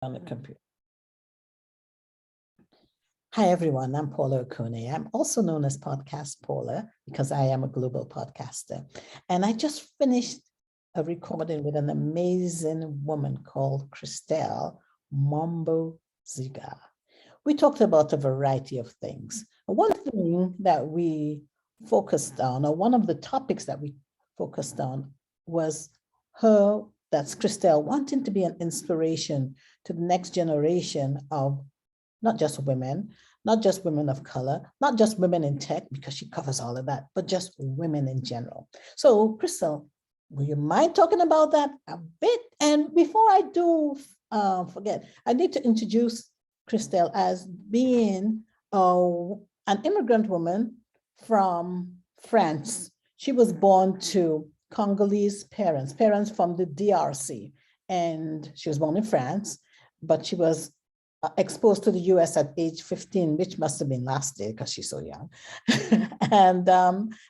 On the computer. Hi, everyone. I'm Paula Okune. I'm also known as Podcast Paula because I am a global podcaster. And I just finished a recording with an amazing woman called Christelle Mombo-Zigah. We talked about a variety of things. One thing that we focused on, or one of the topics that we focused on, was that's Christelle, wanting to be an inspiration to the next generation of not just women of color, not just women in tech, because she covers all of that, but just women in general. So Christelle, will you mind talking about that a bit? And before I do forget, I need to introduce Christelle as being an immigrant woman from France. She was born to Congolese parents from the DRC, and she was born in France, but she was exposed to the US at age 15, which must have been last year because she's so young, and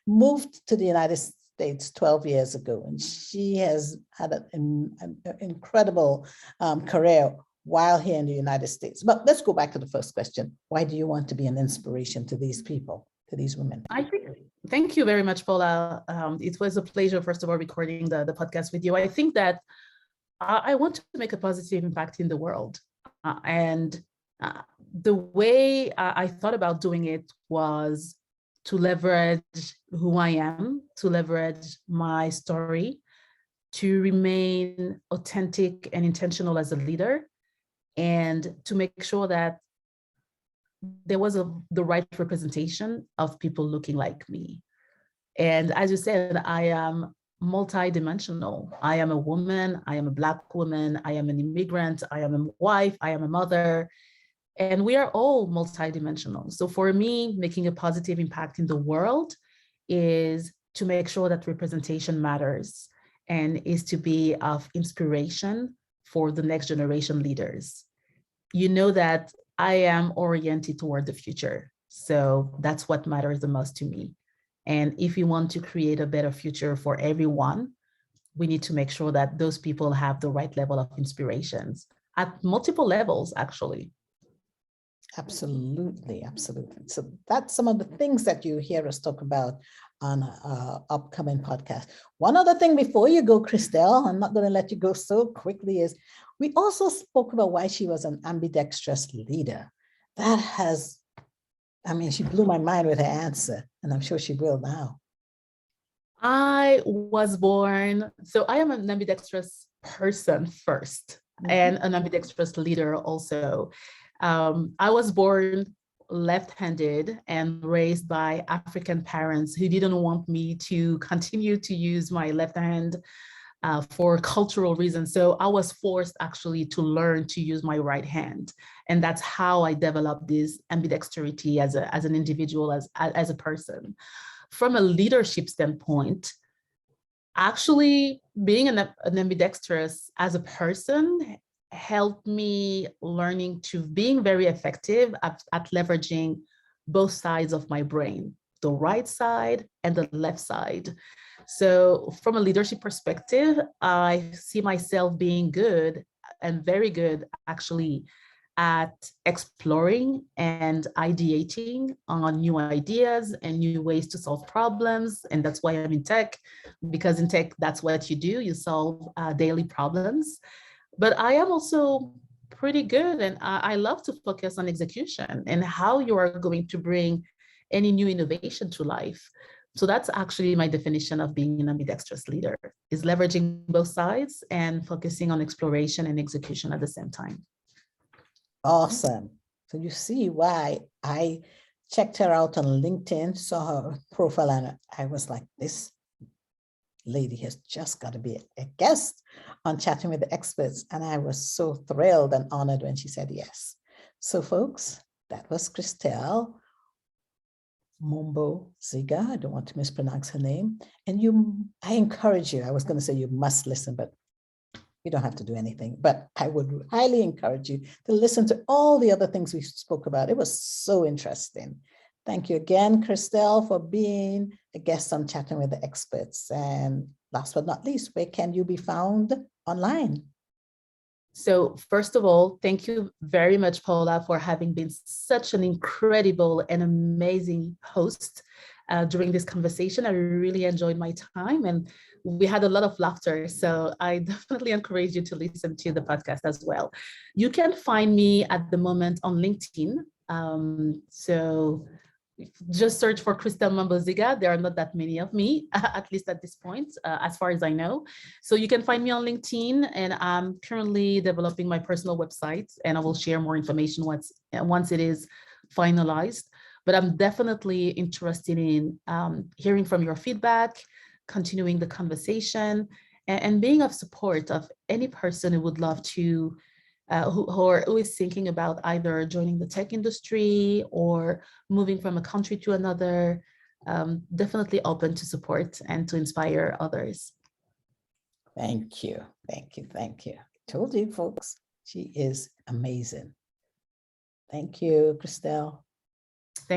moved to the United States 12 years ago. And she has had an incredible career while here in the United States. But let's go back to the first question. Why do you want to be an inspiration to these people, to these women? Thank you very much, Paula. It was a pleasure, first of all, recording the podcast with you. I think that I want to make a positive impact in the world. And the way I thought about doing it was to leverage who I am, to leverage my story, to remain authentic and intentional as a leader, and to make sure that there was the right representation of people looking like me. And as you said, I am multidimensional. I am a woman, I am a Black woman, I am an immigrant, I am a wife, I am a mother, and we are all multidimensional. So for me, making a positive impact in the world is to make sure that representation matters and is to be of inspiration for the next generation leaders. You know that I am oriented toward the future. So that's what matters the most to me. And if we want to create a better future for everyone, we need to make sure that those people have the right level of inspirations at multiple levels, actually. Absolutely, absolutely. So that's some of the things that you hear us talk about on our upcoming podcast. One other thing before you go, Christelle, I'm not going to let you go so quickly, is we also spoke about why she was an ambidextrous leader. That has, I mean, she blew my mind with her answer, and I'm sure she will now. I was born, so I am an ambidextrous person first, and an ambidextrous leader also. I was born left-handed and raised by African parents who didn't want me to continue to use my left hand for cultural reasons. So I was forced actually to learn to use my right hand. And that's how I developed this ambidexterity as an individual, as a person. From a leadership standpoint, actually being an ambidextrous as a person helped me learning to being very effective at leveraging both sides of my brain, the right side and the left side. So from a leadership perspective, I see myself being good and very good actually at exploring and ideating on new ideas and new ways to solve problems. And that's why I'm in tech, because in tech, that's what you do. You solve daily problems. But I am also pretty good, and I love to focus on execution and how you are going to bring any new innovation to life. So that's actually my definition of being an ambidextrous leader, is leveraging both sides and focusing on exploration and execution at the same time. Awesome. So you see why I checked her out on LinkedIn, saw her profile, and I was like, this lady has just got to be a guest on Chatting with the Experts. And I was so thrilled and honored when she said yes. So folks, that was Christelle Mombo-Zigah. I don't want to mispronounce her name. And I encourage you, I was going to say you must listen, but you don't have to do anything. But I would highly encourage you to listen to all the other things we spoke about. It was so interesting. Thank you again, Christelle, for being a guest on Chatting with the Experts. And last but not least, where can you be found online? So first of all, thank you very much, Paula, for having been such an incredible and amazing host during this conversation. I really enjoyed my time and we had a lot of laughter. So I definitely encourage you to listen to the podcast as well. You can find me at the moment on LinkedIn. So just search for Christelle Mombo-Zigah. There are not that many of me, at least at this point, as far as I know. So you can find me on LinkedIn, and I'm currently developing my personal website, and I will share more information once it is finalized. But I'm definitely interested in hearing from your feedback, continuing the conversation, and being of support of any person who would love to who is thinking about either joining the tech industry or moving from a country to another, definitely open to support and to inspire others. Thank you. Thank you. Thank you. Told you, folks, she is amazing. Thank you, Christelle.